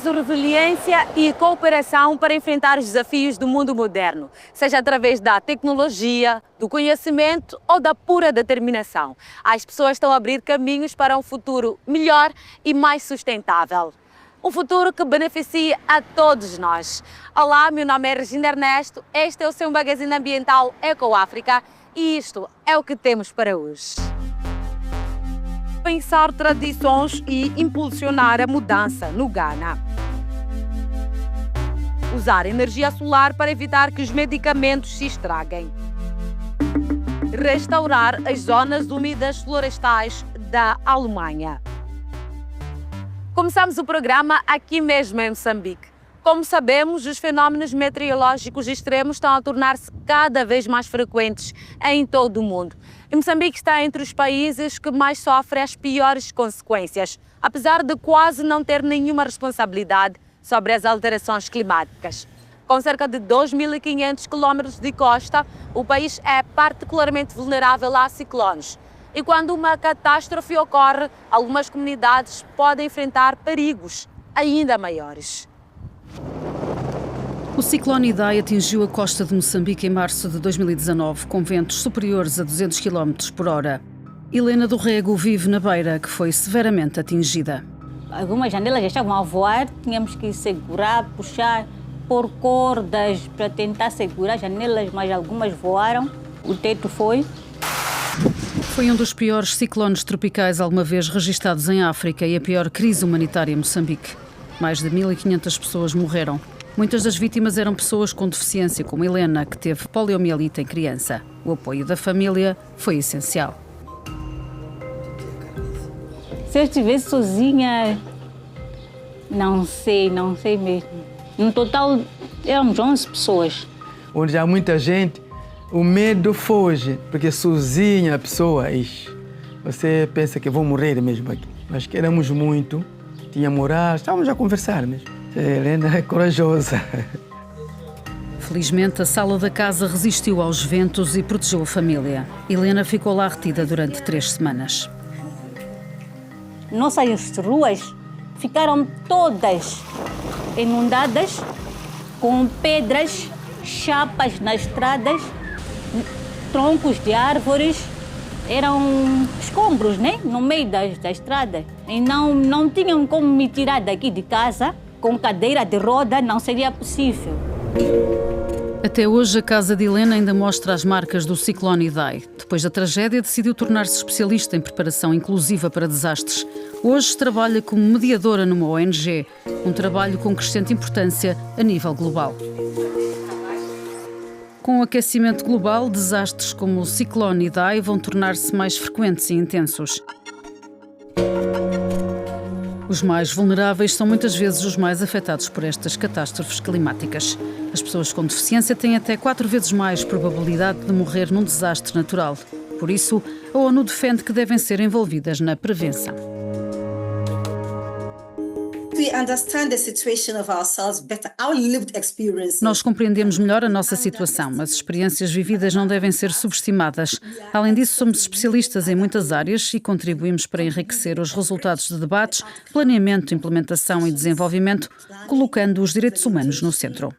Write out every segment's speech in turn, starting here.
preciso resiliência e cooperação para enfrentar os desafios do mundo moderno, seja através da tecnologia, do conhecimento ou da pura determinação. As pessoas estão a abrir caminhos para um futuro melhor e mais sustentável. Um futuro que beneficie a todos nós. Olá, meu nome é Regina Ernesto, este é o seu magazine ambiental EcoAfrica e isto é o que temos para hoje. Pensar tradições e impulsionar a mudança no Ghana. Usar energia solar para evitar que os medicamentos se estraguem. Restaurar as zonas úmidas florestais da Alemanha. Começamos o programa aqui mesmo em Moçambique. Como sabemos, os fenómenos meteorológicos extremos estão a tornar-se cada vez mais frequentes em todo o mundo. E Moçambique está entre os países que mais sofrem as piores consequências, apesar de quase não ter nenhuma responsabilidade sobre as alterações climáticas. Com cerca de 2.500 quilómetros de costa, o país é particularmente vulnerável a ciclones. E quando uma catástrofe ocorre, algumas comunidades podem enfrentar perigos ainda maiores. O ciclone Idai atingiu a costa de Moçambique em março de 2019, com ventos superiores a 200 km por hora. Helena do Rego vive na beira, que foi severamente atingida. Algumas janelas já estavam a voar, tínhamos que segurar, puxar, pôr cordas para tentar segurar as janelas, mas algumas voaram, o teto foi. Foi um dos piores ciclones tropicais alguma vez registados em África e a pior crise humanitária em Moçambique. Mais de 1.500 pessoas morreram. Muitas das vítimas eram pessoas com deficiência, como Helena, que teve poliomielite em criança. O apoio da família foi essencial. Se eu estivesse sozinha, não sei mesmo. No total, éramos 11 pessoas. Onde há muita gente, o medo foge, porque sozinha a pessoa, você pensa que vou morrer mesmo aqui. Mas que éramos muito, tinha moral, estávamos a conversar mesmo. A Helena é corajosa. Felizmente, a sala da casa resistiu aos ventos e protegeu a família. Helena ficou lá retida durante 3 semanas. Nossas ruas ficaram todas inundadas, com pedras, chapas nas estradas, troncos de árvores. Eram escombros, né? No meio da estrada. E não tinham como me tirar daqui de casa. Com cadeira de roda não seria possível. Até hoje, a casa de Helena ainda mostra as marcas do ciclone Idai. Depois da tragédia, decidiu tornar-se especialista em preparação inclusiva para desastres. Hoje trabalha como mediadora numa ONG, um trabalho com crescente importância a nível global. Com o aquecimento global, desastres como o ciclone Idai vão tornar-se mais frequentes e intensos. Os mais vulneráveis são muitas vezes os mais afetados por estas catástrofes climáticas. As pessoas com deficiência têm até 4 vezes mais probabilidade de morrer num desastre natural. Por isso, a ONU defende que devem ser envolvidas na prevenção. Nós compreendemos melhor a nossa situação, mas experiências vividas não devem ser subestimadas. Além disso, somos especialistas em muitas áreas e contribuímos para enriquecer os resultados de debates, planeamento, implementação e desenvolvimento, colocando os direitos humanos no centro.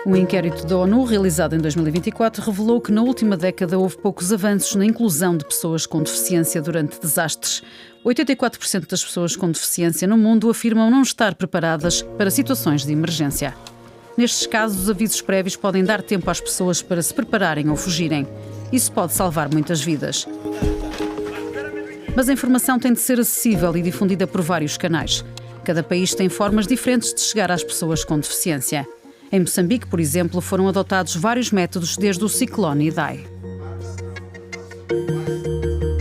Um inquérito da ONU, realizado em 2024, revelou que na última década houve poucos avanços na inclusão de pessoas com deficiência durante desastres. 84% das pessoas com deficiência no mundo afirmam não estar preparadas para situações de emergência. Nestes casos, os avisos prévios podem dar tempo às pessoas para se prepararem ou fugirem. Isso pode salvar muitas vidas. Mas a informação tem de ser acessível e difundida por vários canais. Cada país tem formas diferentes de chegar às pessoas com deficiência. Em Moçambique, por exemplo, foram adotados vários métodos desde o ciclone Idai.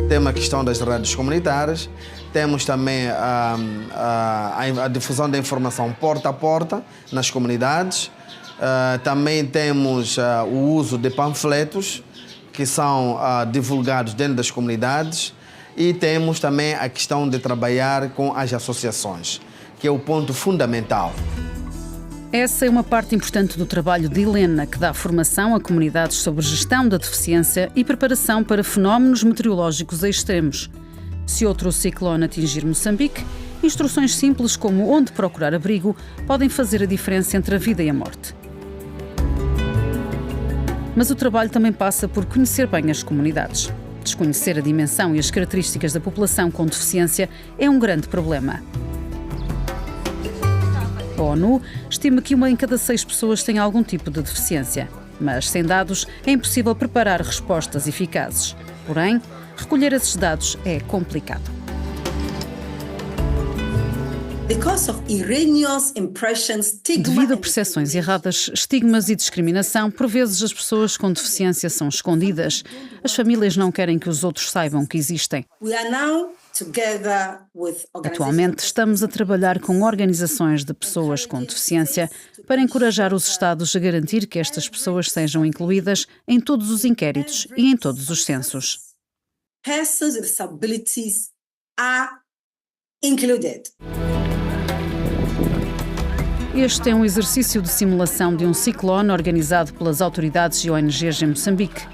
Tem a questão das rádios comunitárias, temos também a difusão da informação porta a porta nas comunidades, também temos o uso de panfletos que são divulgados dentro das comunidades e temos também a questão de trabalhar com as associações, que é o ponto fundamental. Essa é uma parte importante do trabalho de Helena, que dá formação a comunidades sobre gestão da deficiência e preparação para fenómenos meteorológicos extremos. Se outro ciclone atingir Moçambique, instruções simples como onde procurar abrigo podem fazer a diferença entre a vida e a morte. Mas o trabalho também passa por conhecer bem as comunidades. Desconhecer a dimensão e as características da população com deficiência é um grande problema. A ONU estima que 1 em cada 6 pessoas tem algum tipo de deficiência, mas sem dados é impossível preparar respostas eficazes. Porém, recolher esses dados é complicado. Devido a percepções erradas, estigmas e discriminação, por vezes as pessoas com deficiência são escondidas. As famílias não querem que os outros saibam que existem. Atualmente, estamos a trabalhar com organizações de pessoas com deficiência para encorajar os Estados a garantir que estas pessoas sejam incluídas em todos os inquéritos e em todos os censos. Persons with disabilities are included. Este é um exercício de simulação de um ciclone organizado pelas autoridades e ONGs em Moçambique.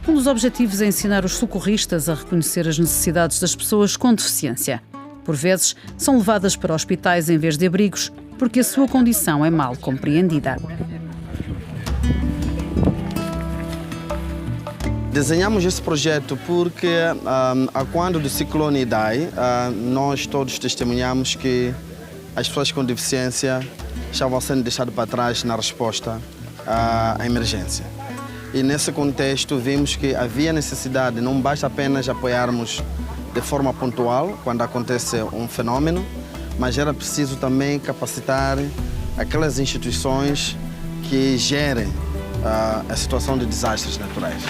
Um dos objetivos é ensinar os socorristas a reconhecer as necessidades das pessoas com deficiência. Por vezes, são levadas para hospitais em vez de abrigos, porque a sua condição é mal compreendida. Desenhamos esse projeto porque, quando do ciclone Idai, nós todos testemunhamos que as pessoas com deficiência estavam sendo deixadas para trás na resposta à emergência. E nesse contexto vimos que havia necessidade, não basta apenas apoiarmos de forma pontual quando acontece um fenômeno, mas era preciso também capacitar aquelas instituições que gerem a situação de desastres naturais.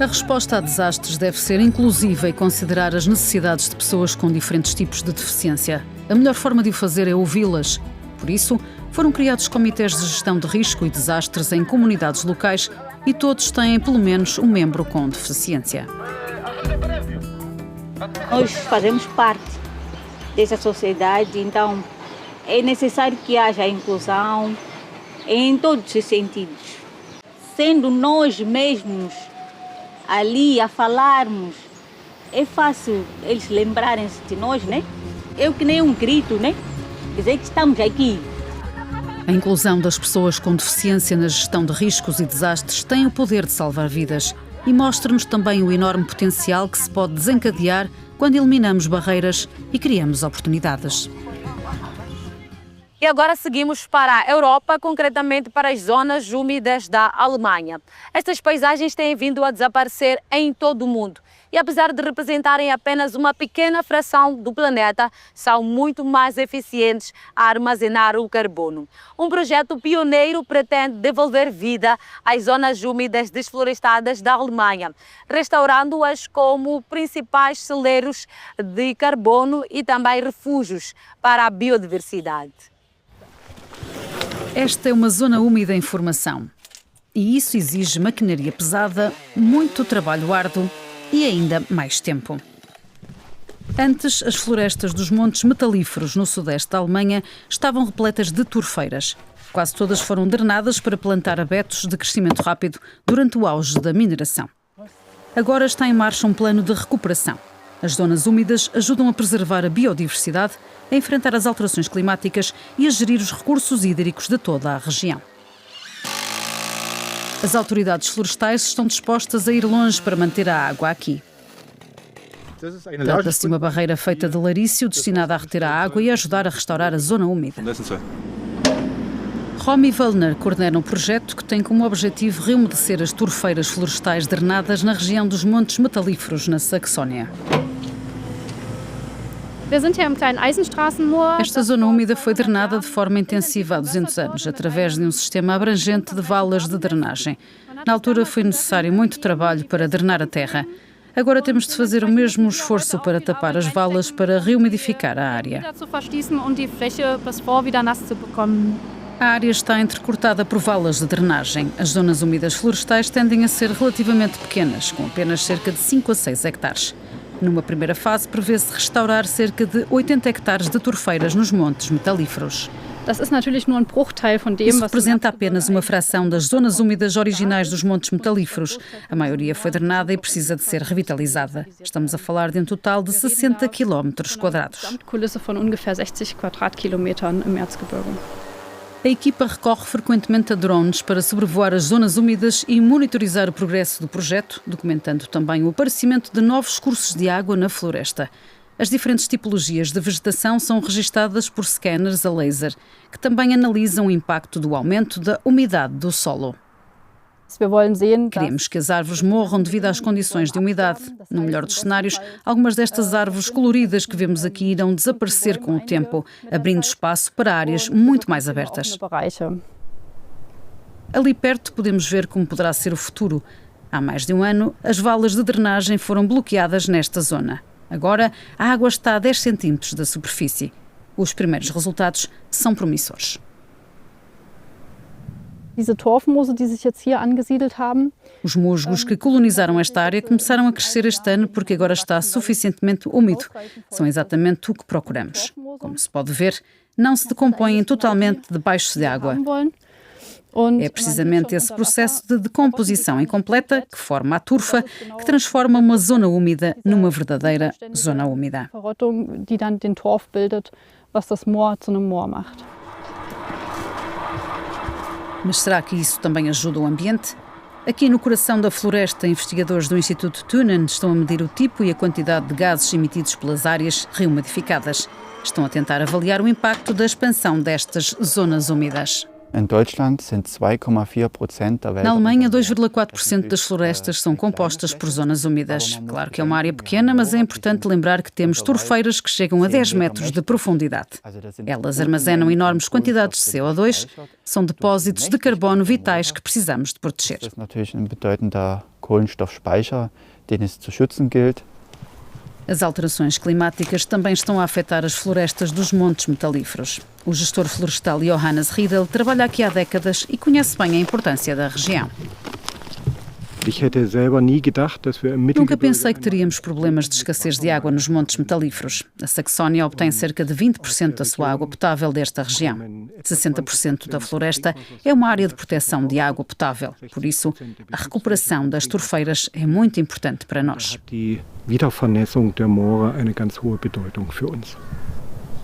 A resposta a desastres deve ser inclusiva e considerar as necessidades de pessoas com diferentes tipos de deficiência. A melhor forma de o fazer é ouvi-las. Por isso, foram criados comitês de gestão de risco e desastres em comunidades locais e todos têm pelo menos um membro com deficiência. Nós fazemos parte dessa sociedade, então é necessário que haja inclusão em todos os sentidos. Sendo nós mesmos ali a falarmos, é fácil eles lembrarem-se de nós, né? Eu que nem um grito, né? Dizer que estamos aqui. A inclusão das pessoas com deficiência na gestão de riscos e desastres tem o poder de salvar vidas e mostra-nos também o enorme potencial que se pode desencadear quando eliminamos barreiras e criamos oportunidades. E agora seguimos para a Europa, concretamente para as zonas úmidas da Alemanha. Estas paisagens têm vindo a desaparecer em todo o mundo. E apesar de representarem apenas uma pequena fração do planeta, são muito mais eficientes a armazenar o carbono. Um projeto pioneiro pretende devolver vida às zonas úmidas desflorestadas da Alemanha, restaurando-as como principais celeiros de carbono e também refúgios para a biodiversidade. Esta é uma zona úmida em formação. E isso exige maquinaria pesada, muito trabalho árduo e ainda mais tempo. Antes, as florestas dos montes metalíferos no sudeste da Alemanha estavam repletas de turfeiras. Quase todas foram drenadas para plantar abetos de crescimento rápido durante o auge da mineração. Agora está em marcha um plano de recuperação. As zonas úmidas ajudam a preservar a biodiversidade, a enfrentar as alterações climáticas e a gerir os recursos hídricos de toda a região. As autoridades florestais estão dispostas a ir longe para manter a água aqui. Trata-se de uma barreira feita de larício destinada a reter a água e a ajudar a restaurar a zona úmida. Romy Wellner coordena um projeto que tem como objetivo reumedecer as turfeiras florestais drenadas na região dos Montes Metalíferos, na Saxónia. Esta zona úmida foi drenada de forma intensiva há 200 anos, através de um sistema abrangente de valas de drenagem. Na altura foi necessário muito trabalho para drenar a terra. Agora temos de fazer o mesmo esforço para tapar as valas para reumidificar a área. A área está entrecortada por valas de drenagem. As zonas úmidas florestais tendem a ser relativamente pequenas, com apenas cerca de 5 a 6 hectares. Numa primeira fase, prevê-se restaurar cerca de 80 hectares de turfeiras nos montes metalíferos. Isso representa apenas uma fração das zonas úmidas originais dos montes metalíferos. A maioria foi drenada e precisa de ser revitalizada. Estamos a falar de um total de 60 km². A equipa recorre frequentemente a drones para sobrevoar as zonas úmidas e monitorizar o progresso do projeto, documentando também o aparecimento de novos cursos de água na floresta. As diferentes tipologias de vegetação são registadas por scanners a laser, que também analisam o impacto do aumento da umidade do solo. Queremos que as árvores morram devido às condições de umidade. No melhor dos cenários, algumas destas árvores coloridas que vemos aqui irão desaparecer com o tempo, abrindo espaço para áreas muito mais abertas. Ali perto podemos ver como poderá ser o futuro. Há mais de um ano, as valas de drenagem foram bloqueadas nesta zona. Agora, a água está a 10 centímetros da superfície. Os primeiros resultados são promissores. Os musgos que colonizaram esta área começaram a crescer este ano porque agora está suficientemente úmido. São exatamente o que procuramos. Como se pode ver, não se decompõem totalmente debaixo de água. É precisamente esse processo de decomposição incompleta, que forma a turfa, que transforma uma zona úmida numa verdadeira zona úmida. Mas será que isso também ajuda o ambiente? Aqui no coração da floresta, investigadores do Instituto Thunen estão a medir o tipo e a quantidade de gases emitidos pelas áreas reumidificadas. Estão a tentar avaliar o impacto da expansão destas zonas úmidas. Na Alemanha, 2,4% das florestas são compostas por zonas úmidas. Claro que é uma área pequena, mas é importante lembrar que temos turfeiras que chegam a 10 metros de profundidade. Elas armazenam enormes quantidades de CO2, são depósitos de carbono vitais que precisamos de proteger. As alterações climáticas também estão a afetar as florestas dos montes metalíferos. O gestor florestal Johannes Riedel trabalha aqui há décadas e conhece bem a importância da região. Nunca pensei que teríamos problemas de escassez de água nos montes metalíferos. A Saxónia obtém cerca de 20% da sua água potável desta região. 60% da floresta é uma área de proteção de água potável. Por isso, a recuperação das turfeiras é muito importante para nós.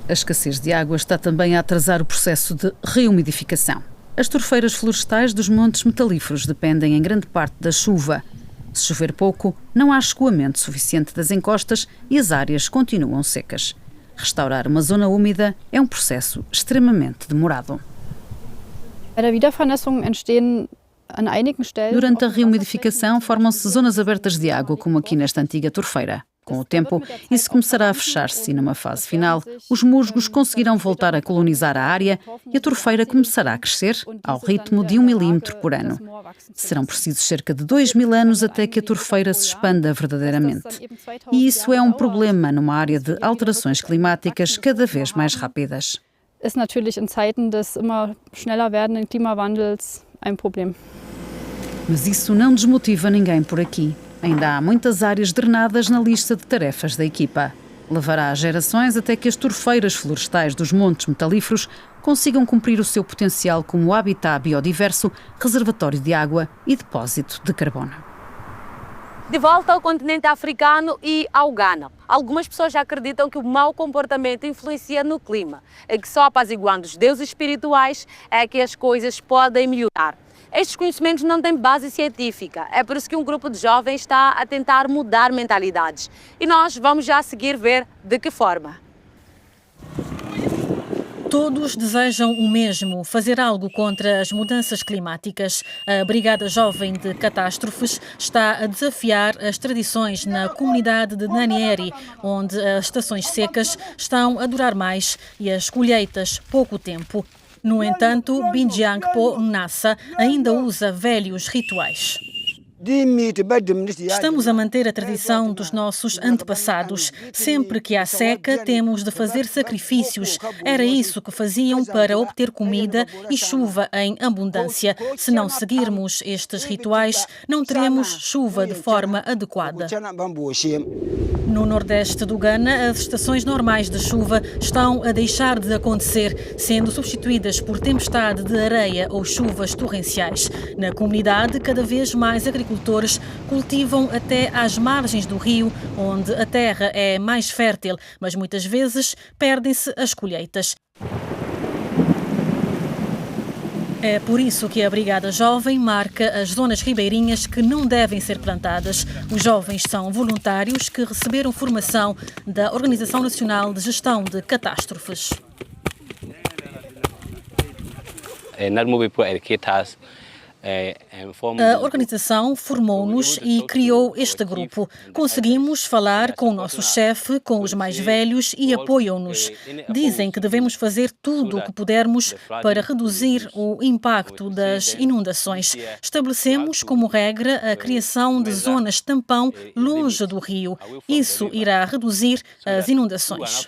A escassez de água está também a atrasar o processo de reumidificação. As turfeiras florestais dos montes metalíferos dependem em grande parte da chuva. Se chover pouco, não há escoamento suficiente das encostas e as áreas continuam secas. Restaurar uma zona úmida é um processo extremamente demorado. Durante a reumidificação, formam-se zonas abertas de água, como aqui nesta antiga turfeira. Com o tempo, isso começará a fechar-se e, numa fase final, os musgos conseguirão voltar a colonizar a área e a turfeira começará a crescer ao ritmo de 1 milímetro por ano. Serão precisos cerca de 2.000 anos até que a turfeira se expanda verdadeiramente. E isso é um problema numa área de alterações climáticas cada vez mais rápidas. Mas isso não desmotiva ninguém por aqui. Ainda há muitas áreas drenadas na lista de tarefas da equipa. Levará gerações até que as turfeiras florestais dos montes metalíferos consigam cumprir o seu potencial como habitat biodiverso, reservatório de água e depósito de carbono. De volta ao continente africano e ao Ghana. Algumas pessoas já acreditam que o mau comportamento influencia no clima, e que só apaziguando os deuses espirituais é que as coisas podem melhorar. Estes conhecimentos não têm base científica, é por isso que um grupo de jovens está a tentar mudar mentalidades. E nós vamos já a seguir ver de que forma. Todos desejam o mesmo, fazer algo contra as mudanças climáticas. A Brigada Jovem de Catástrofes está a desafiar as tradições na comunidade de Nanieri, onde as estações secas estão a durar mais e as colheitas pouco tempo. No entanto, Binjiangpo Nassa ainda usa velhos rituais. Estamos a manter a tradição dos nossos antepassados. Sempre que há seca, temos de fazer sacrifícios. Era isso que faziam para obter comida e chuva em abundância. Se não seguirmos estes rituais, não teremos chuva de forma adequada. No nordeste do Ghana, as estações normais de chuva estão a deixar de acontecer, sendo substituídas por tempestade de areia ou chuvas torrenciais. Na comunidade, cada vez mais agricultores cultivam até às margens do rio, onde a terra é mais fértil, mas muitas vezes perdem-se as colheitas. É por isso que a Brigada Jovem marca as zonas ribeirinhas que não devem ser plantadas. Os jovens são voluntários que receberam formação da Organização Nacional de Gestão de Catástrofes. A organização formou-nos e criou este grupo. Conseguimos falar com o nosso chefe, com os mais velhos e apoiam-nos. Dizem que devemos fazer tudo o que pudermos para reduzir o impacto das inundações. Estabelecemos como regra a criação de zonas tampão longe do rio. Isso irá reduzir as inundações.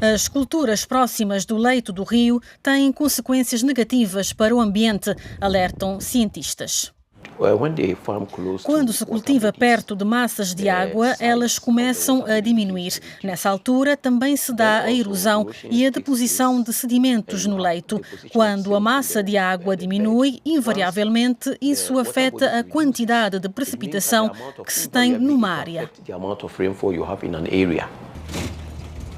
As culturas próximas do leito do rio têm consequências negativas para o ambiente, alertam cientistas. Quando se cultiva perto de massas de água, elas começam a diminuir. Nessa altura, também se dá a erosão e a deposição de sedimentos no leito. Quando a massa de água diminui, invariavelmente, isso afeta a quantidade de precipitação que se tem numa área.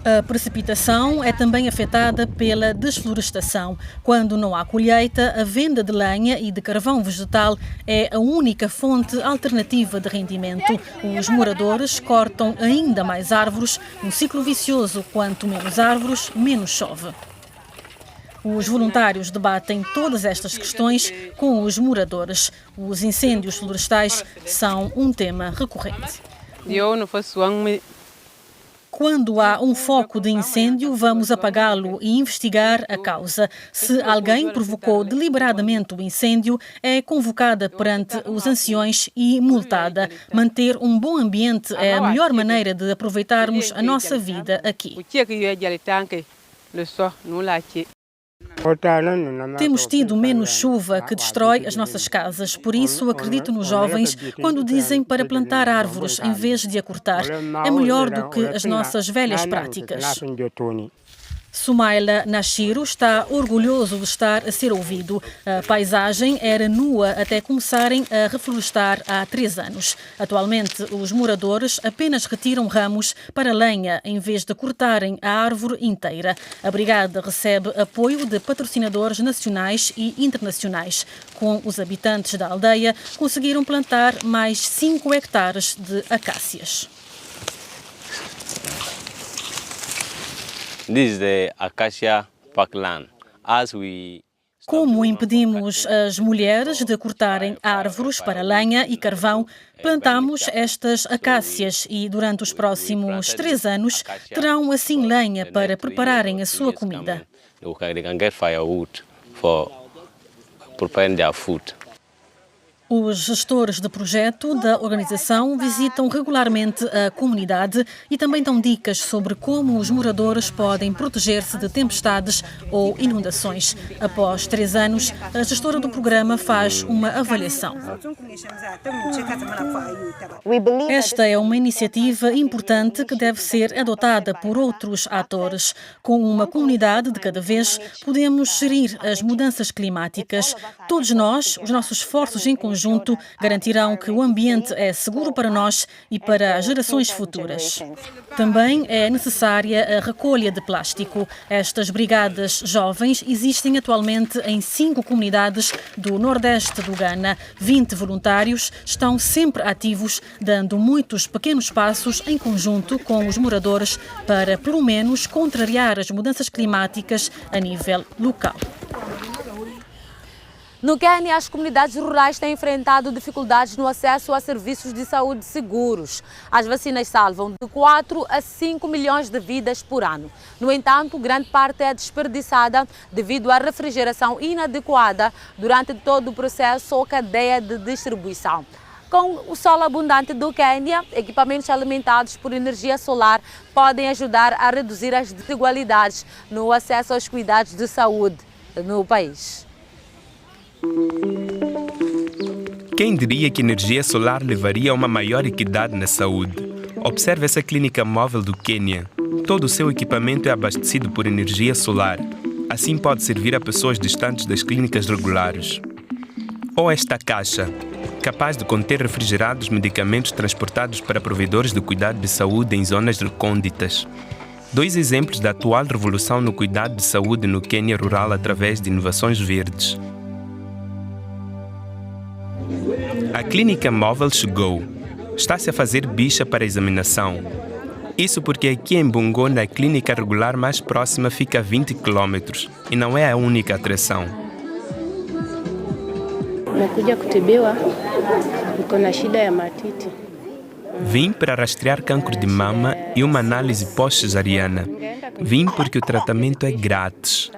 A precipitação é também afetada pela desflorestação. Quando não há colheita, a venda de lenha e de carvão vegetal é a única fonte alternativa de rendimento. Os moradores cortam ainda mais árvores, um ciclo vicioso: quanto menos árvores, menos chove. Os voluntários debatem todas estas questões com os moradores. Os incêndios florestais são um tema recorrente. Quando há um foco de incêndio, vamos apagá-lo e investigar a causa. Se alguém provocou deliberadamente o incêndio, é convocada perante os anciões e multada. Manter um bom ambiente é a melhor maneira de aproveitarmos a nossa vida aqui. Temos tido menos chuva que destrói as nossas casas, por isso acredito nos jovens quando dizem para plantar árvores em vez de a cortar. É melhor do que as nossas velhas práticas. Sumaila Nashiro está orgulhoso de estar a ser ouvido. A paisagem era nua até começarem a reflorestar há 3 anos. Atualmente, os moradores apenas retiram ramos para lenha em vez de cortarem a árvore inteira. A brigada recebe apoio de patrocinadores nacionais e internacionais. Com os habitantes da aldeia, conseguiram plantar mais 5 hectares de acácias. Como impedimos as mulheres de cortarem árvores para lenha e carvão, plantamos estas acácias e durante os próximos 3 anos terão assim lenha para prepararem a sua comida. Os gestores de projeto da organização visitam regularmente a comunidade e também dão dicas sobre como os moradores podem proteger-se de tempestades ou inundações. Após 3 anos, a gestora do programa faz uma avaliação. Esta é uma iniciativa importante que deve ser adotada por outros atores. Com uma comunidade de cada vez, podemos gerir as mudanças climáticas. Todos nós, os nossos esforços em conjunto, garantirão que o ambiente é seguro para nós e para as gerações futuras. Também é necessária a recolha de plástico. Estas brigadas jovens existem atualmente em 5 comunidades do nordeste do Ghana. 20 voluntários estão sempre ativos, dando muitos pequenos passos em conjunto com os moradores para, pelo menos, contrariar as mudanças climáticas a nível local. No Quênia, as comunidades rurais têm enfrentado dificuldades no acesso a serviços de saúde seguros. As vacinas salvam de 4 a 5 milhões de vidas por ano. No entanto, grande parte é desperdiçada devido à refrigeração inadequada durante todo o processo ou cadeia de distribuição. Com o sol abundante do Quênia, equipamentos alimentados por energia solar podem ajudar a reduzir as desigualdades no acesso aos cuidados de saúde no país. Quem diria que energia solar levaria a uma maior equidade na saúde? Observe essa clínica móvel do Quênia. Todo o seu equipamento é abastecido por energia solar. Assim pode servir a pessoas distantes das clínicas regulares. Ou esta caixa, capaz de conter refrigerados medicamentos transportados para provedores de cuidado de saúde em zonas recônditas. 2 exemplos da atual revolução no cuidado de saúde no Quênia rural através de inovações verdes. A clínica móvel chegou. Está-se a fazer bicha para examinação. Isso porque aqui em Bungona a clínica regular mais próxima fica a 20 km e não é a única atração. Nakuja kutibiwa, niko na shida ya matiti. Vim para rastrear cancro de mama e uma análise pós-cesariana. Vim porque o tratamento é grátis.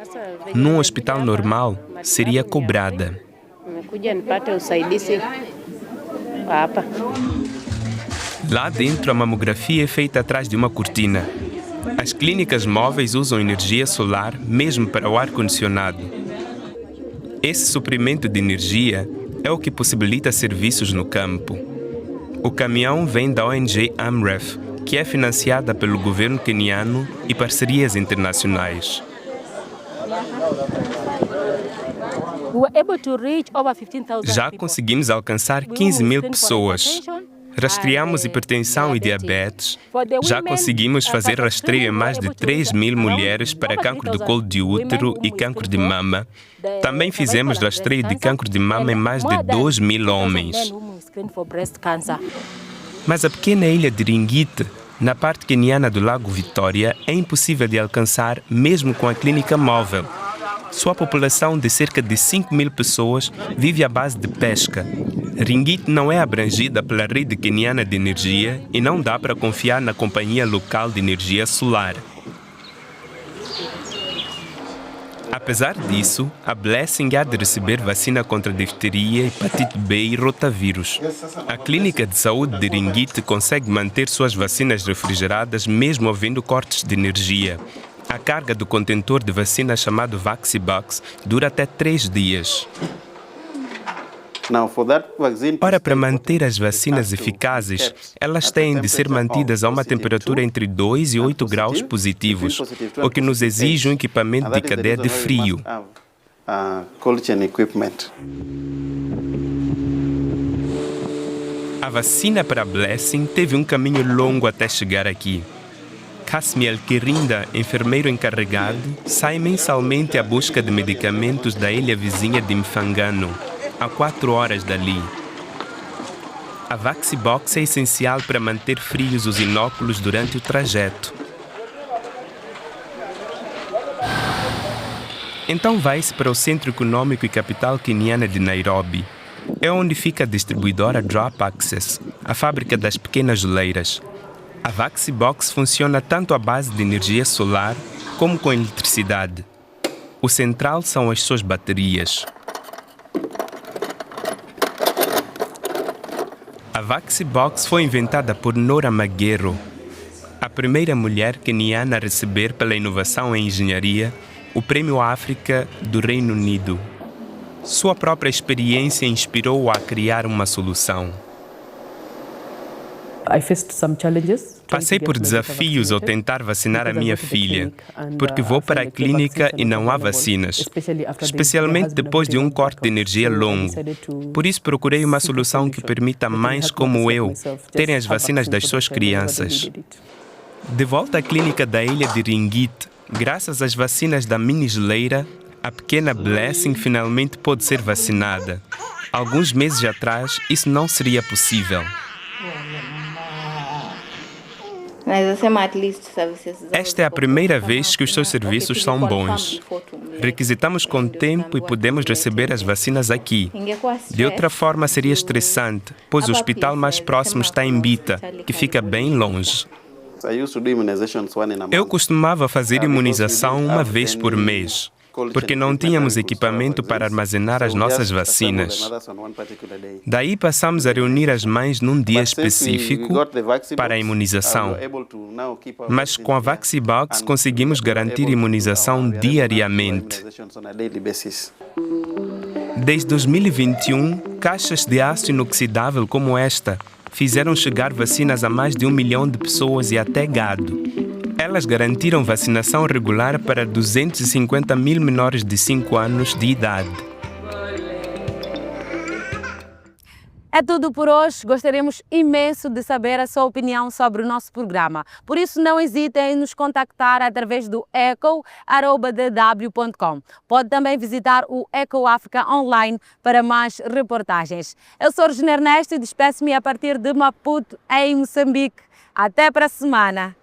Num hospital normal, seria cobrada. Nimekuja nipate usaidizi hapa. Lá dentro, a mamografia é feita atrás de uma cortina. As clínicas móveis usam energia solar mesmo para o ar-condicionado. Esse suprimento de energia é o que possibilita serviços no campo. O caminhão vem da ONG AMREF, que é financiada pelo governo queniano e parcerias internacionais. Já conseguimos alcançar 15 mil pessoas. Rastreamos hipertensão e diabetes. Já conseguimos fazer rastreio em mais de 3 mil mulheres para cancro do colo de útero e cancro de mama. Também fizemos rastreio de cancro de mama em mais de 2 mil homens. Mas a pequena ilha de Ringit, na parte queniana do Lago Vitória, é impossível de alcançar mesmo com a clínica móvel. Sua população de cerca de 5 mil pessoas vive à base de pesca. Ringit não é abrangida pela rede queniana de energia e não dá para confiar na companhia local de energia solar. Apesar disso, a Blessing há de receber vacina contra difteria, hepatite B e rotavírus. A clínica de saúde de Ringit consegue manter suas vacinas refrigeradas mesmo havendo cortes de energia. A carga do contentor de vacina chamado Vaxibox dura até 3 dias. Ora, para manter as vacinas eficazes, elas têm de ser mantidas a uma temperatura entre 2 e 8 graus positivos, o que nos exige um equipamento de cadeia de frio. A vacina para a Blessing teve um caminho longo até chegar aqui. Kasmiel Kirinda, enfermeiro encarregado, sai mensalmente à busca de medicamentos da ilha vizinha de Mfangano, a 4 horas dali. A Vaxibox é essencial para manter frios os inóculos durante o trajeto. Então vai-se para o centro econômico e capital queniana de Nairobi. É onde fica a distribuidora Drop Access, a fábrica das pequenas geleiras. A Vaxibox funciona tanto à base de energia solar como com eletricidade. O central são as suas baterias. A Vaxibox foi inventada por Nora Magero, a primeira mulher queniana a receber pela inovação em engenharia o Prêmio África do Reino Unido. Sua própria experiência inspirou-o a criar uma solução. Passei por desafios ao tentar vacinar a minha filha, porque vou para a clínica e não há vacinas, especialmente depois de um corte de energia longo. Por isso procurei uma solução que permita a mães como eu terem as vacinas das suas crianças. De volta à clínica da ilha de Ringit, graças às vacinas da mini geleira, a pequena Blessing finalmente pôde ser vacinada. Alguns meses atrás, isso não seria possível. Esta é a primeira vez que os seus serviços são bons. Requisitamos com tempo e podemos receber as vacinas aqui. De outra forma, seria estressante, pois o hospital mais próximo está em Bita, que fica bem longe. Eu costumava fazer imunização uma vez por mês, porque não tínhamos equipamento para armazenar as nossas vacinas. Daí passamos a reunir as mães num dia específico para a imunização. Mas com a VaxiBox conseguimos garantir imunização diariamente. Desde 2021, caixas de aço inoxidável como esta fizeram chegar vacinas a mais de 1 milhão de pessoas e até gado. Elas garantiram vacinação regular para 250 mil menores de 5 anos de idade. É tudo por hoje. Gostaríamos imenso de saber a sua opinião sobre o nosso programa. Por isso, não hesitem em nos contactar através do eco@dw.com. Pode também visitar o Eco África online para mais reportagens. Eu sou Regina Ernesto e despeço-me a partir de Maputo, em Moçambique. Até para a semana.